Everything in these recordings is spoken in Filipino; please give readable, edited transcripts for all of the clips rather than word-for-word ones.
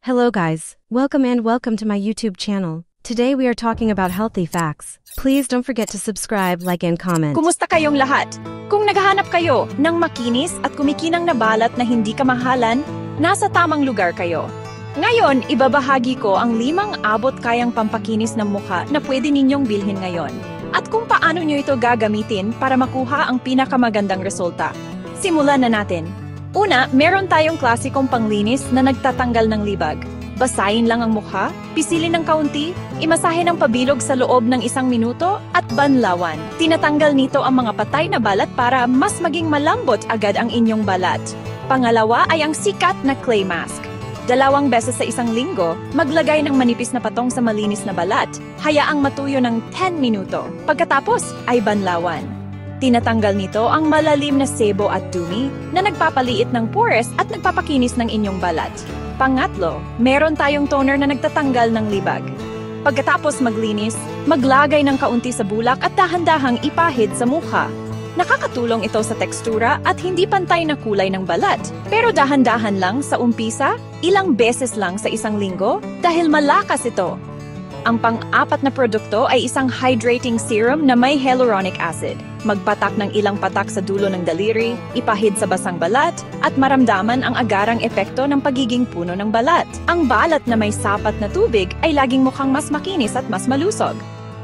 Hello guys, welcome to my YouTube channel. Today we are talking about healthy facts. Please don't forget to subscribe, like and comment. Kumusta kayong lahat? Kung naghahanap kayo ng makinis at kumikinang na balat na hindi kamahalan, nasa tamang lugar kayo. Ngayon, ibabahagi ko ang 5 abot kayang pampakinis ng mukha na pwede ninyong bilhin ngayon. At kung paano nyo ito gagamitin para makuha ang pinakamagandang resulta. Simulan na natin. Una, meron tayong klasikong panglinis na nagtatanggal ng libag. Basahin lang ang mukha, pisilin ng kaunti, imasahe ng pabilog sa loob ng 1 minuto at banlawan. Tinatanggal nito ang mga patay na balat para mas maging malambot agad ang inyong balat. Pangalawa ay ang sikat na clay mask. 2 beses sa 1 linggo, maglagay ng manipis na patong sa malinis na balat. Hayaang matuyo ng 10 minuto. Pagkatapos ay banlawan. Tinatanggal nito ang malalim na sebo at dumi na nagpapaliit ng pores at nagpapakinis ng inyong balat. Pangatlo, meron tayong toner na nagtatanggal ng libag. Pagkatapos maglinis, maglagay ng kaunti sa bulak at dahan-dahang ipahid sa mukha. Nakakatulong ito sa tekstura at hindi pantay na kulay ng balat. Pero dahan-dahan lang sa umpisa, ilang beses lang sa 1 linggo dahil malakas ito. Ang pang-4 na produkto ay isang hydrating serum na may hyaluronic acid. Magpatak ng ilang patak sa dulo ng daliri, ipahid sa basang balat, at maramdaman ang agarang epekto ng pagiging puno ng balat. Ang balat na may sapat na tubig ay laging mukhang mas makinis at mas malusog.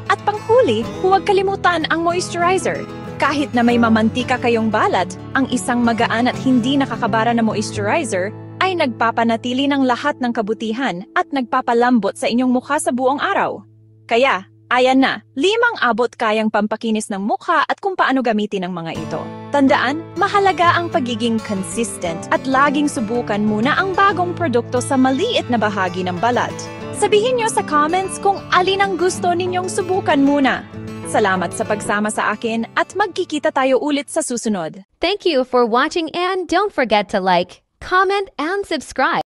At panghuli, huwag kalimutan ang moisturizer. Kahit na may mamantika kayong balat, ang isang magaan at hindi nakakabara na moisturizer ay nagpapanatili ng lahat ng kabutihan at nagpapalambot sa inyong mukha sa buong araw. Kaya, ayan na, 5 abot kayang pampakinis ng mukha at kung paano gamitin ang mga ito. Tandaan, mahalaga ang pagiging consistent at laging subukan muna ang bagong produkto sa maliit na bahagi ng balat. Sabihin nyo sa comments kung alin ang gusto ninyong subukan muna. Salamat sa pagsama sa akin at magkikita tayo ulit sa susunod. Thank you for watching and don't forget to like, comment, and subscribe.